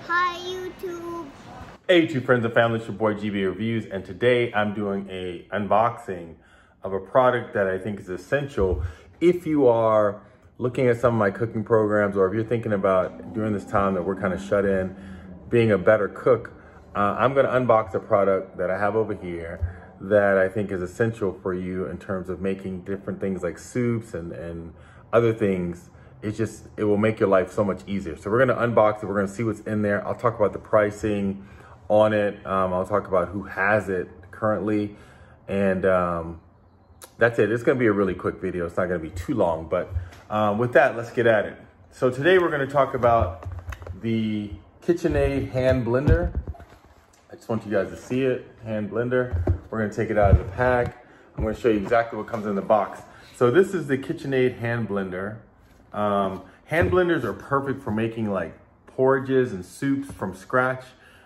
Hi YouTube. Hey YouTube friends and family, it's your boy GB Reviews, and today I'm doing a unboxing of a product that I think is essential if you are looking at some of my cooking programs, or if you're thinking about during this time that we're kind of shut in, being a better cook. I'm gonna unbox a product that I have over here that I think is essential for you in terms of making different things like soups and other things. It will make your life so much easier. So we're gonna unbox it, we're gonna see what's in there. I'll talk about the pricing on it. I'll talk about who has it currently. And that's it. It's gonna be a really quick video. It's not gonna be too long, but with that, let's get at it. So today we're gonna talk about the KitchenAid hand blender. I just want you guys to see it, hand blender. We're gonna take it out of the pack. I'm gonna show you exactly what comes in the box. So this is the KitchenAid hand blender. Hand blenders are perfect for making like porridges and soups from scratch.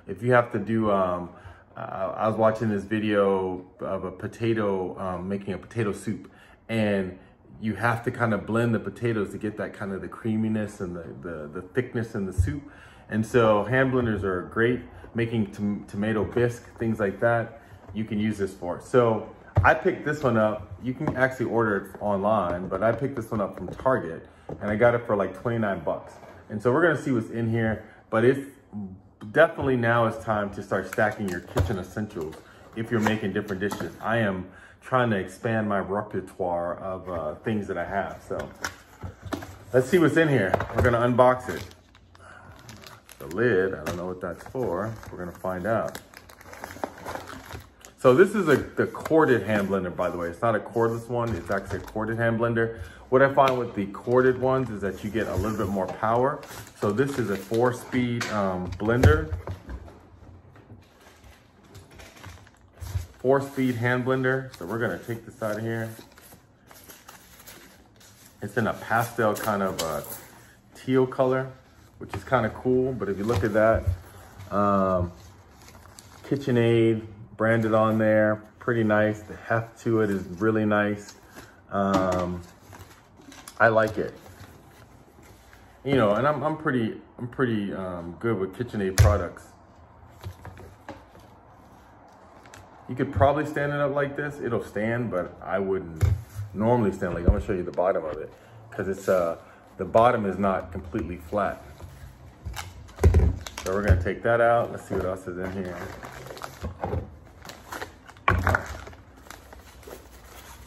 If you have to do, I was watching this video of a potato, making a potato soup, and you have to kind of blend the potatoes to get that kind of the creaminess and the thickness in the soup. And so hand blenders are great, making tomato bisque, things like that. You can use this for. So I picked this one up. You can actually order it online, but I picked this one up from Target, and I got it for like 29 bucks. And so we're gonna see what's in here, but it's definitely now is time to start stacking your kitchen essentials if you're making different dishes. I am trying to expand my repertoire of things that I have. So let's see what's in here. We're gonna unbox it. The lid, I don't know what that's for. We're gonna find out. So this is the corded hand blender, by the way. It's not a cordless one, it's actually a corded hand blender. What I find with the corded ones is that you get a little bit more power. So this is a 4-speed blender. 4-speed hand blender. So we're gonna take this out of here. It's in a pastel kind of teal color, which is kind of cool. But if you look at that, KitchenAid branded on there, pretty nice. The heft to it is really nice. I like it. You know, and I'm pretty good with KitchenAid products. You could probably stand it up like this. It'll stand, but I wouldn't normally stand like. I'm gonna show you the bottom of it, because it's the bottom is not completely flat. So we're gonna take that out. Let's see what else is in here.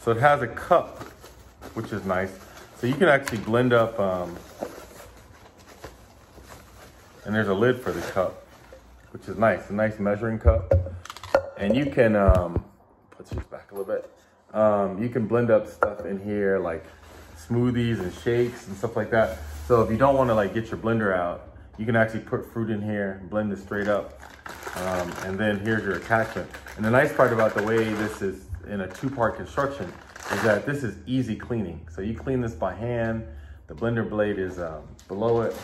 So it has a cup, which is nice. So you can actually blend up, and there's a lid for the cup, which is nice, a nice measuring cup. And you can, put this back a little bit. You can blend up stuff in here like smoothies and shakes and stuff like that. So if you don't want to like get your blender out, you can actually put fruit in here, blend it straight up. And then here's your attachment. And the nice part about the way this is in a 2-part construction is that this is easy cleaning. So you clean this by hand. The blender blade is below it.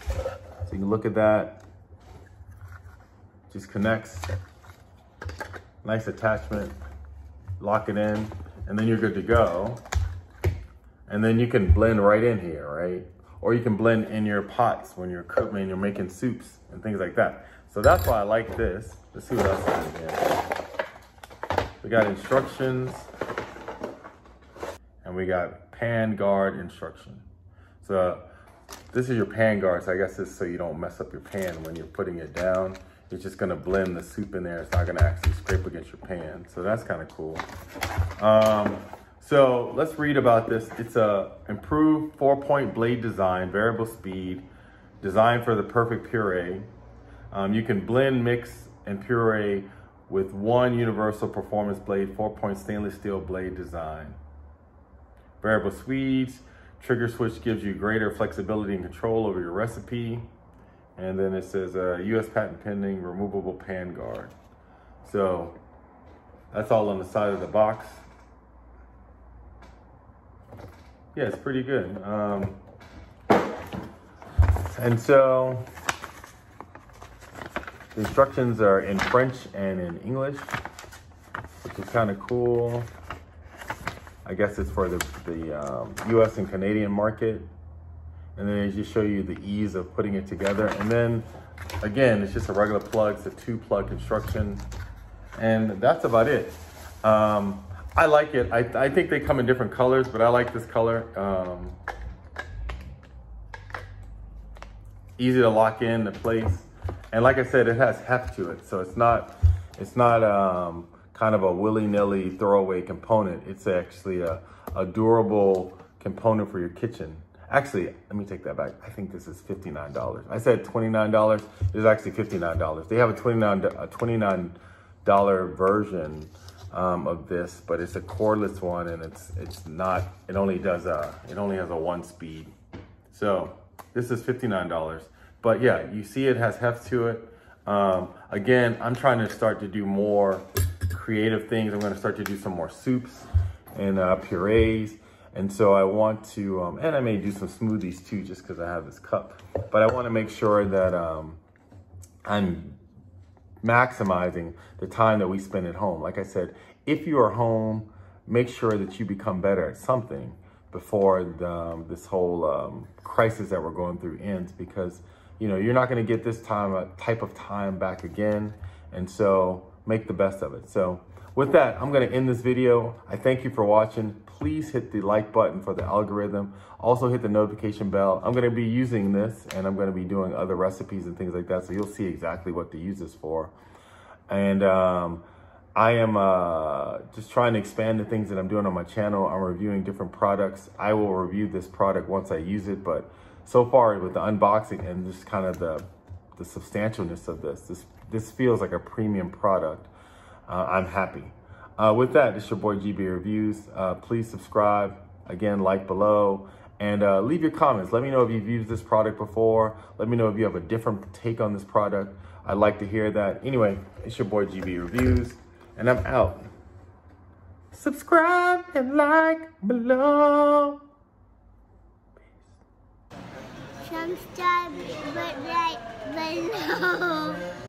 So you can look at that. Just connects. Nice attachment. Lock it in, and then you're good to go. And then you can blend right in here, right? Or you can blend in your pots when you're cooking and you're making soups and things like that. So that's why I like this. Let's see what else is in here. We got instructions, and we got pan guard instruction. So this is your pan guard. So I guess it's so you don't mess up your pan when you're putting it down. It's just gonna blend the soup in there. It's not gonna actually scrape against your pan. So that's kind of cool. So let's read about this. It's a improved 4-point blade design, variable speed, designed for the perfect puree. You can blend, mix, and puree with one universal performance blade, 4-point stainless steel blade design. Variable speeds, trigger switch gives you greater flexibility and control over your recipe. And then it says US patent pending, removable pan guard. So that's all on the side of the box. Yeah, it's pretty good. And so the instructions are in French and in English, which is kind of cool. I guess it's for the US and Canadian market. And then they just show you the ease of putting it together. And then again, it's just a regular plug. It's a 2-plug construction. And that's about it. I like it. I think they come in different colors, but I like this color. Easy to lock in the place. And like I said, it has heft to it. So it's not kind of a willy-nilly throwaway component. It's actually a durable component for your kitchen. Actually, let me take that back. I think this is $59. I said $29. It's actually $59. They have a $29 version of this, but it's a cordless one, and it's not. It only has a 1-speed. So this is $59. But yeah, you see it has heft to it. Again, I'm trying to start to do more creative things. I'm going to start to do some more soups and purees. And so I want to, and I may do some smoothies too, just because I have this cup. But I want to make sure that I'm maximizing the time that we spend at home. Like I said, if you are home, make sure that you become better at something before this whole crisis that we're going through ends, because you know you're not going to get this type of time back again. And so make the best of it. So with that, I'm going to end this video. I thank you for watching. Please hit the like button for the algorithm. Also hit the notification bell. I'm going to be using this, and I'm going to be doing other recipes and things like that. So you'll see exactly what to use this for. And I am just trying to expand the things that I'm doing on my channel. I'm reviewing different products. I will review this product once I use it. But so far with the unboxing and just kind of the substantialness of this feels like a premium product. I'm happy. With that, it's your boy GB Reviews. Please subscribe, again, like below, and leave your comments. Let me know if you've used this product before. Let me know if you have a different take on this product. I'd like to hear that. Anyway, it's your boy GB Reviews, and I'm out. Subscribe and like below. Subscribe, but like below.